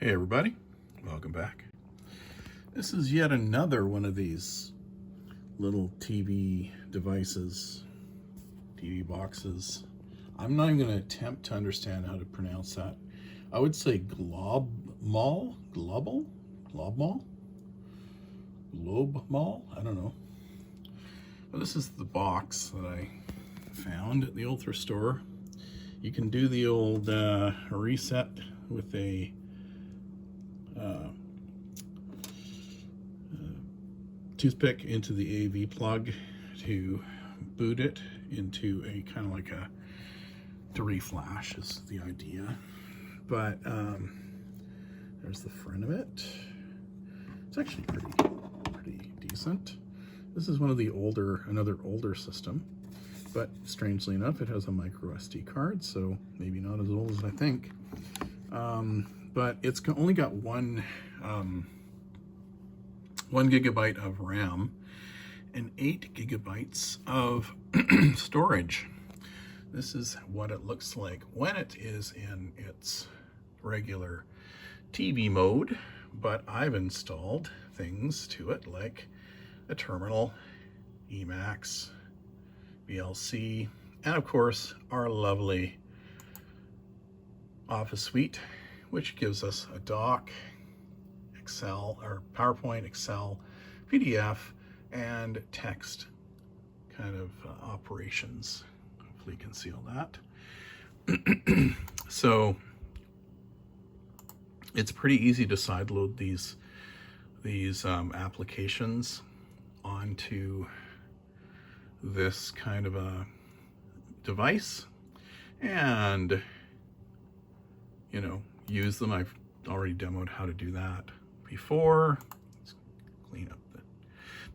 Hey everybody, welcome back. This is yet another one of these little TV devices, TV boxes. I'm not even going to attempt to understand how to pronounce that. I would say globe mall, I don't know. But this is the box that I found at the old thrift store. You can do the old reset with a toothpick into the AV plug to boot it into a kind of like a 3 flash is the idea. But there's the front of it. It's actually pretty decent. This is one of the another older system, but strangely enough, it has a micro SD card, so maybe not as old as I think. But it's only got one 1 gigabyte of RAM and 8 gigabytes of storage. This is what it looks like when it is in its regular TV mode, but I've installed things to it like a terminal, Emacs, VLC, and of course our lovely Office Suite, which gives us a doc, Excel, or PowerPoint, Excel, PDF, and text kind of operations. Hopefully you can see all that. So it's pretty easy to sideload these applications onto this kind of a device and, you know, use them. I've already demoed how to do that before. Let's clean up the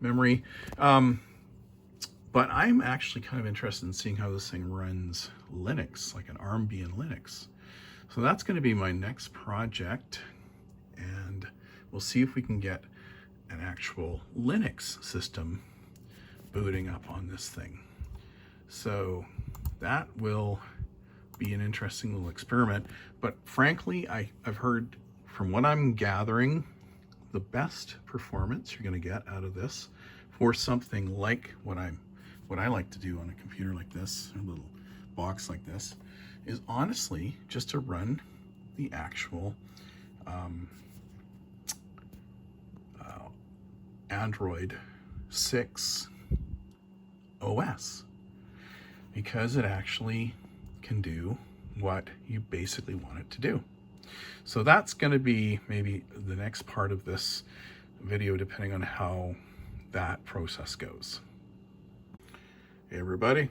memory. But I'm actually kind of interested in seeing how this thing runs Linux, like an Armbian Linux. So that's going to be my next project, and we'll see if we can get an actual Linux system booting up on this thing. So that will be an interesting little experiment. But frankly, I've heard, from what I'm gathering, the best performance you're going to get out of this for something like what I like to do on a computer like this, a little box like this, is honestly just to run the actual Android 6 OS, because it actually can do what you basically want it to do. So that's going to be maybe the next part of this video, depending on how that process goes. Hey everybody,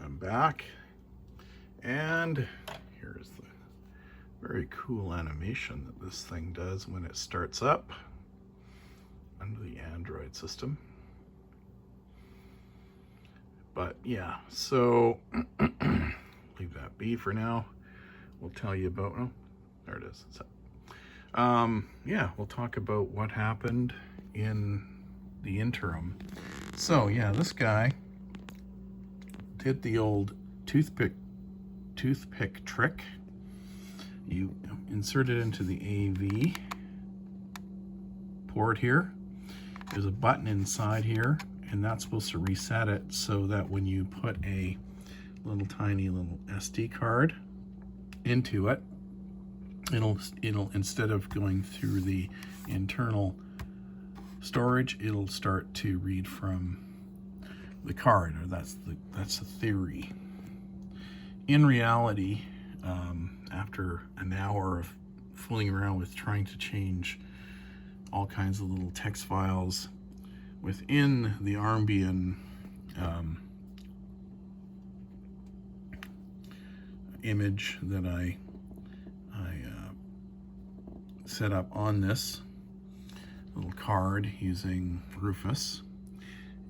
I'm back, and here's the very cool animation that this thing does when it starts up under the Android system. But yeah, so leave that be for now. We'll tell you about, oh, there it is. Yeah, we'll talk about what happened in the interim. So yeah, this guy did the old toothpick trick. You insert it into the AV port here. There's a button inside here, and that's supposed to reset it so that when you put a tiny little SD card into it, it'll instead of going through the internal storage, it'll start to read from the card, or that's the theory. In reality, after an hour of fooling around with trying to change all kinds of little text files within the Armbian image that I set up on this little card using Rufus,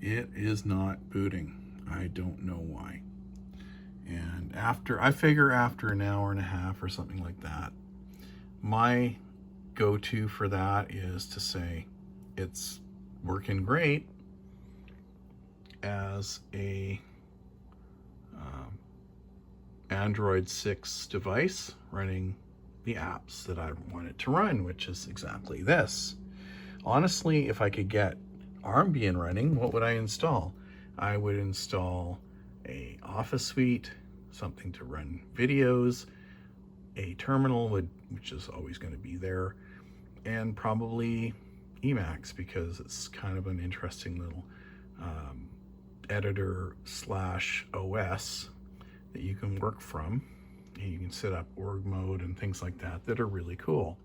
it is not booting. I don't know why. And I figure after an hour and a half or something like that, my go-to for that is to say it's working great as a Android 6 device running the apps that I want it to run, which is exactly this. Honestly, if I could get Armbian running, what would I install? I would install a Office suite, something to run videos, a terminal, which is always going to be there, and probably Emacs, because it's kind of an interesting little editor / OS that you can work from. And you can set up org mode and things like that are really cool.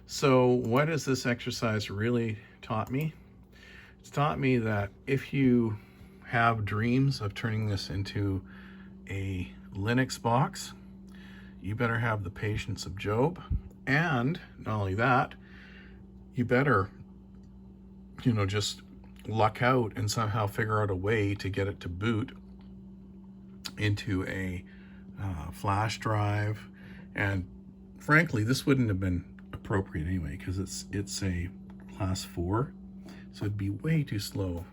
So what has this exercise really taught me? It's taught me that if you have dreams of turning this into a Linux box, you better have the patience of Job. And not only that, you better, just luck out and somehow figure out a way to get it to boot into a flash drive. And frankly, this wouldn't have been appropriate anyway, because it's a class 4, so it'd be way too slow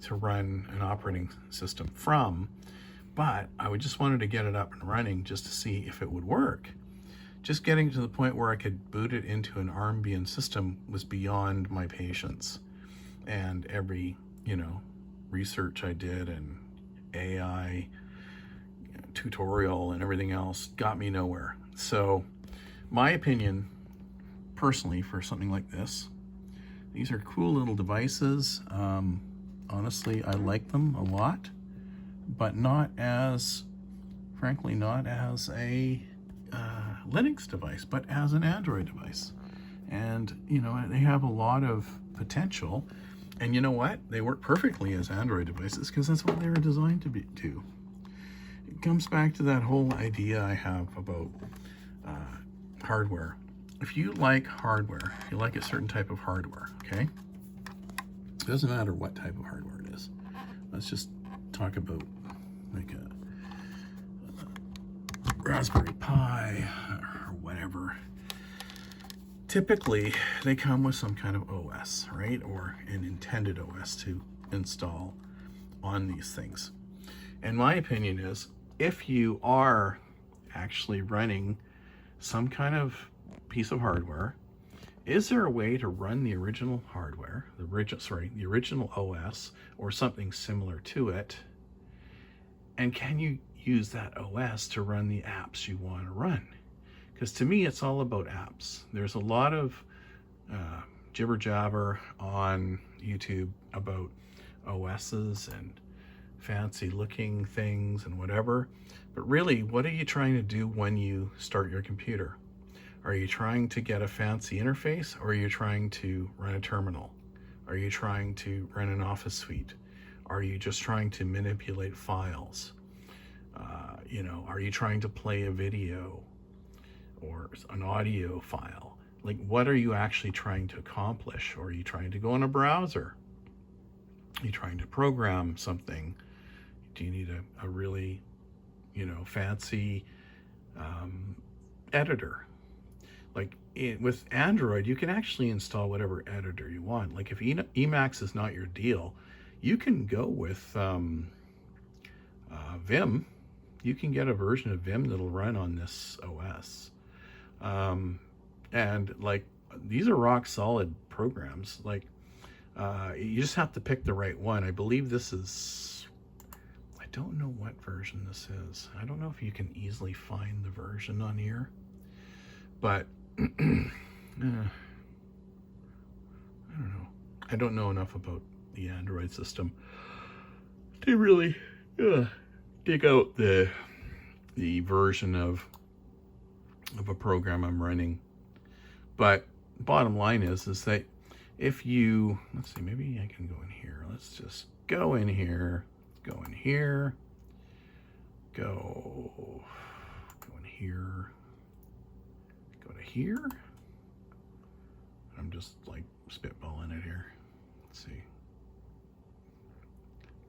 to run an operating system from. But I would just wanted to get it up and running just to see if it would work. Just getting to the point where I could boot it into an Armbian system was beyond my patience. And every, research I did and AI tutorial and everything else got me nowhere. So my opinion, personally, for something like this, these are cool little devices. Honestly, I like them a lot, but frankly, not as a Linux device, but as an Android device. And, they have a lot of potential. And you know what? They work perfectly as Android devices because that's what they were designed to do. It comes back to that whole idea I have about hardware. If you like hardware, you like a certain type of hardware, okay? It doesn't matter what type of hardware it is. Let's just talk about like a Raspberry Pi or whatever. Typically, they come with some kind of OS, right? Or an intended OS to install on these things. And my opinion is, if you are actually running some kind of piece of hardware, is there a way to run the original hardware, the original OS, or something similar to it? And can you use that OS to run the apps you want to run? Because to me, it's all about apps. There's a lot of jibber jabber on YouTube about OSs and fancy looking things and whatever. But really, what are you trying to do when you start your computer? Are you trying to get a fancy interface, or are you trying to run a terminal? Are you trying to run an Office suite? Are you just trying to manipulate files? Are you trying to play a video or an audio file? Like, what are you actually trying to accomplish? Or are you trying to go in a browser? Are you trying to program something? Do you need a really, fancy editor? Like with Android, you can actually install whatever editor you want. Like if Emacs is not your deal, you can go with Vim. You can get a version of Vim that'll run on this OS. And like, these are rock solid programs. Like, you just have to pick the right one. I believe this is, I don't know what version this is. I don't know if you can easily find the version on here, but I don't know. I don't know enough about the Android system to really dig out the version of a program I'm running. But bottom line is that if you, let's see, maybe I can go in here. Let's just go in here, go in here, go in here, go to here. I'm just like spitballing it here. Let's see.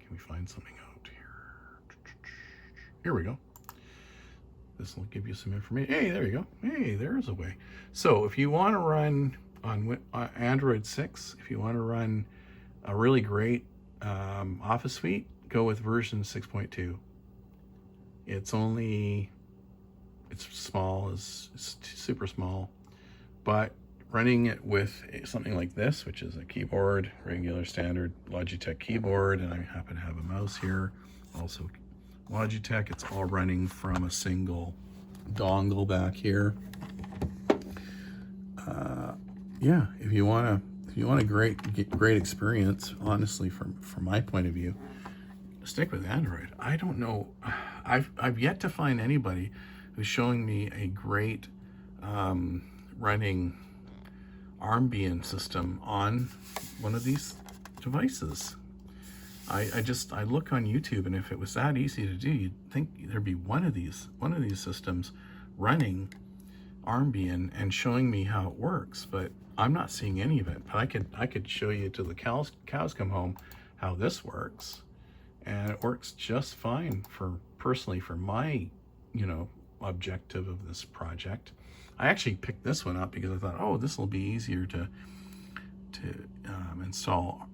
Can we find something out here? Here we go. This will give you some information. Hey, there you go. Hey, there's a way. So if you want to run on Android 6, if you want to run a really great Office suite, go with version 6.2. It's only it's small, it's super small, but running it with something like this, which is a keyboard, regular standard Logitech keyboard, and I happen to have a mouse here, also Logitech. It's all running from a single dongle back here. Yeah, if you want a great experience, honestly, from my point of view, stick with Android. I don't know. I've yet to find anybody who's showing me a great running Armbian system on one of these devices. I look on YouTube, and if it was that easy to do, you'd think there'd be one of these systems running Armbian and showing me how it works, but I'm not seeing any of it. But I could show you till the cows come home how this works, and it works just fine personally for my objective of this project. I actually picked this one up because I thought, oh, this will be easier to install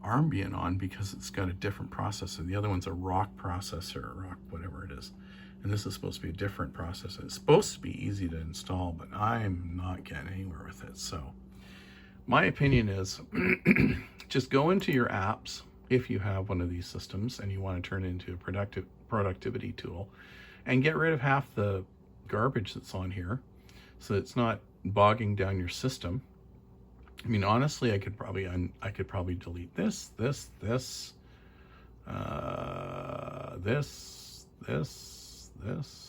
Armbian on, because it's got a different processor. The other one's a Rock processor, or Rock whatever it is, and this is supposed to be a different processor. It's supposed to be easy to install, but I'm not getting anywhere with it. So my opinion is just go into your apps if you have one of these systems and you want to turn it into a productivity tool, and get rid of half the garbage that's on here, so it's not bogging down your system. I mean, honestly, I could probably delete this, this.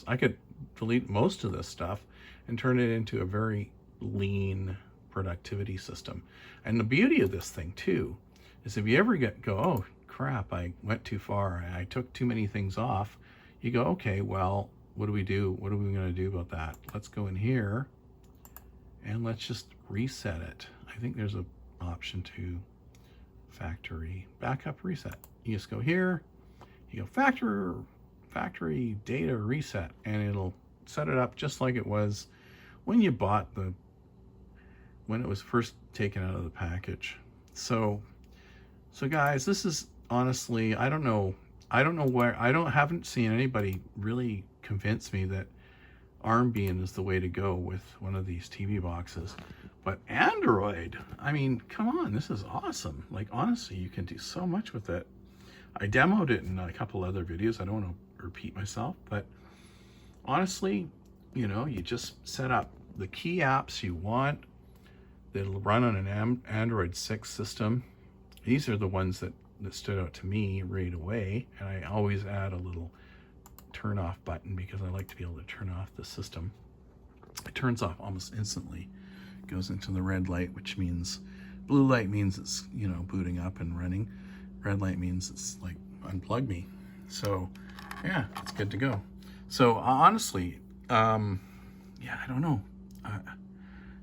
I could delete most of this stuff and turn it into a very lean productivity system. And the beauty of this thing too is if you ever go, oh crap, I went too far, I took too many things off, you go, okay, well, what do we do? What are we going to do about that? Let's go in here and let's just reset it. I think there's an option to factory backup reset. You just go here, you go factory data reset, and it'll set it up just like it was when you bought when it was first taken out of the package. So guys, this is honestly, I don't know where, haven't seen anybody really convince me that Armbian is the way to go with one of these TV boxes. But Android, I mean, come on, this is awesome. Like, honestly, you can do so much with it. I demoed it in a couple other videos. I don't want to repeat myself, but honestly, you just set up the key apps you want that'll run on an Android 6 system. These are the ones that stood out to me right away, and I always add a little turn off button because I like to be able to turn off the system. It turns off almost instantly. It goes into the red light, which means blue light means it's booting up and running. Red light means it's like unplug me. So yeah, it's good to go. So honestly, yeah, I don't know.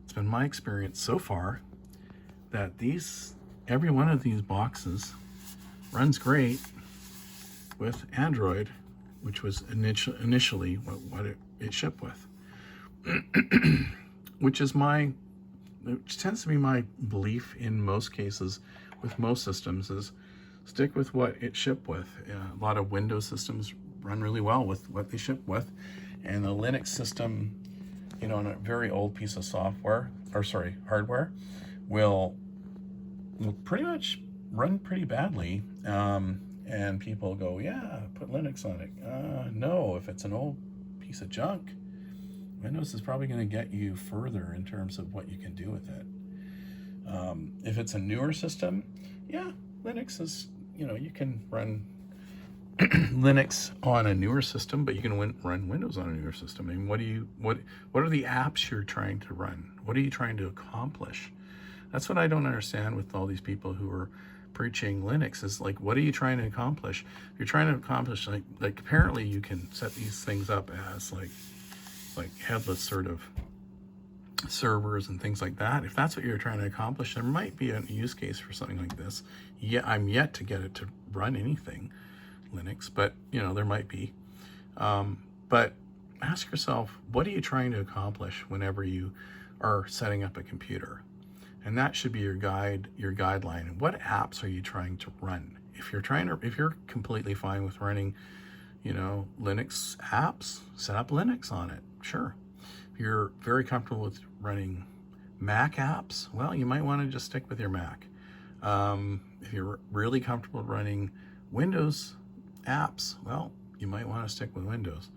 It's been my experience so far that every one of these boxes runs great with Android, which was initially what it shipped with. which tends to be my belief in most cases with most systems, is stick with what it shipped with. A lot of Windows systems run really well with what they ship with, and the Linux system, on a very old piece of hardware, will pretty much run pretty badly. And people go, yeah, put Linux on it. No, if it's an old piece of junk, Windows is probably going to get you further in terms of what you can do with it. If it's a newer system, yeah, Linux is, you can run Linux on a newer system, but you can run Windows on a newer system. I mean, what are the apps you're trying to run? What are you trying to accomplish? That's what I don't understand with all these people who are preaching Linux, is like, what are you trying to accomplish? You're trying to accomplish, like apparently you can set these things up as like headless sort of servers and things like that. If that's what you're trying to accomplish, there might be a use case for something like this. Yeah, I'm yet to get it to run anything Linux, but there might be. But ask yourself, what are you trying to accomplish whenever you are setting up a computer? And that should be your guideline. What apps are you trying to run? If you're completely fine with running, Linux apps, set up Linux on it. sure. If you're very comfortable with running Mac apps, well, you might want to just stick with your Mac. If you're really comfortable running Windows apps, well, you might want to stick with Windows.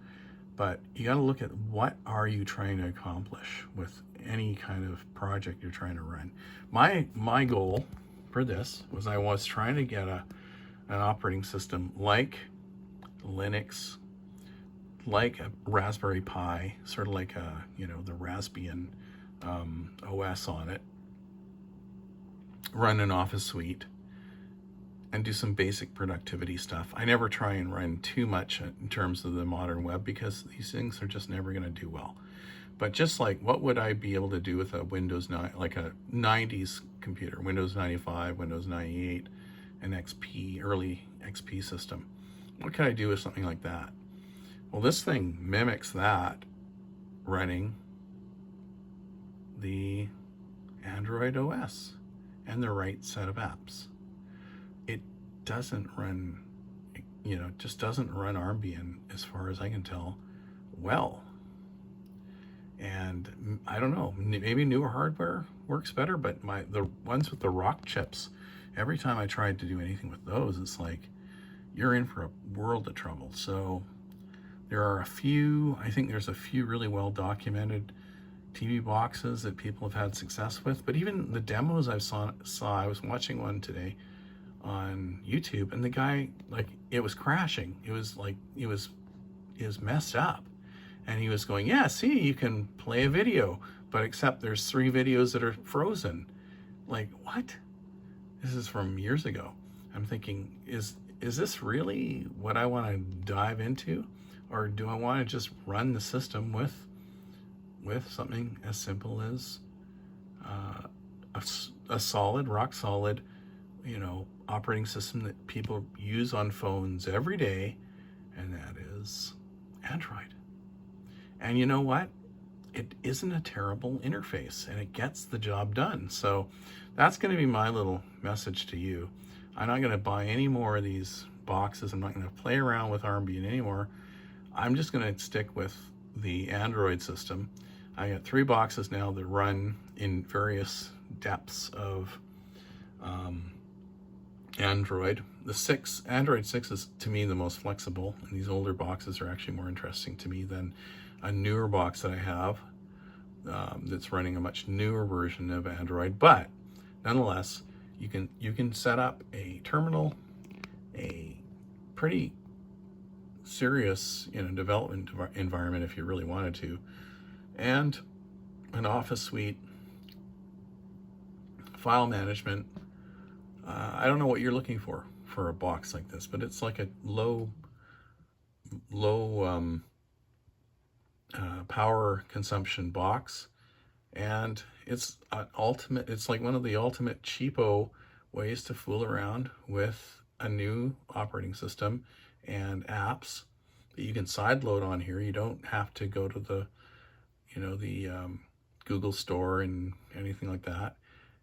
But you got to look at what are you trying to accomplish with any kind of project you're trying to run. My goal for this was I was trying to get an operating system like Linux, like a Raspberry Pi, sort of like a, the Raspbian OS on it, run an Office suite, and do some basic productivity stuff. I never try and run too much in terms of the modern web because these things are just never going to do well. But just like, what would I be able to do with a Windows 9, like a 90s computer, Windows 95, Windows 98, an XP, early XP system? What could I do with something like that? Well, this thing mimics that running the Android OS and the right set of apps. It doesn't run, just doesn't run Armbian, as far as I can tell, well. And I don't know, maybe newer hardware works better, but the ones with the rock chips, every time I tried to do anything with those, it's like you're in for a world of trouble. So there are I think there's a few really well documented TV boxes that people have had success with, but even the demos I saw, I was watching one today on YouTube, and the guy, like, it was crashing. It was like, it was messed up. And he was going, yeah, see, you can play a video, but except there's 3 videos that are frozen. Like, what? This is from years ago. I'm thinking, is this really what I want to dive into? Or do I want to just run the system with something as simple as a solid, rock solid, operating system that people use on phones every day, and that is Android. And you know what? It isn't a terrible interface, and it gets the job done. So that's going to be my little message to you. I'm not going to buy any more of these boxes. I'm not going to play around with Armbian anymore. I'm just going to stick with the Android system. I got 3 boxes now that run in various depths of Android. Android 6 is, to me, the most flexible, and these older boxes are actually more interesting to me than a newer box that I have that's running a much newer version of Android. But nonetheless, you can set up a terminal, a pretty serious development environment if you really wanted to, and an Office suite, file management. I don't know what you're looking for a box like this, but it's like a low power consumption box, and it's like one of the ultimate cheapo ways to fool around with a new operating system and apps that you can sideload on here. You don't have to go to the Google store and anything like that,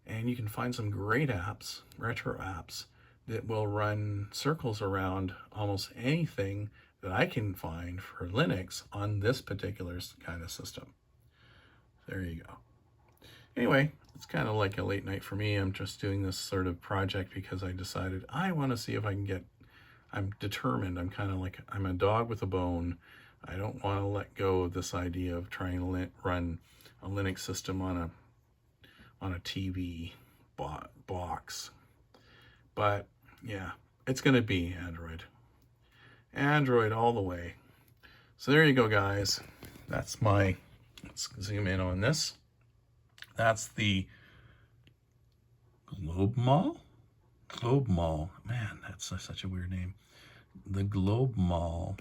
and you can find some great apps, retro apps, that will run circles around almost anything that I can find for Linux on this particular kind of system. There you go. Anyway, it's kind of like a late night for me. I'm just doing this sort of project because I decided I want to see if I can I'm determined. I'm kind of like, I'm a dog with a bone. I don't want to let go of this idea of trying to run a Linux system on a TV box. But yeah, it's going to be Android all the way. So there you go, guys. Let's zoom in on this. That's the Globe Mall. Man, that's such a weird name. The Globe Mall.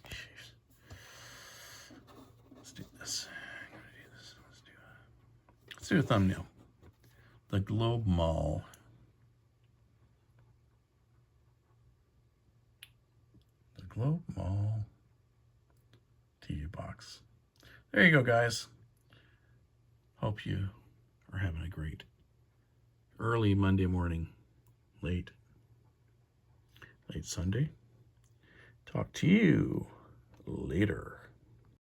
Jeez. Let's do this. Let's do a thumbnail. The Globe Mall. Globe Mall TV box. There you go, guys. Hope you are having a great early Monday morning, late Sunday. Talk to you later.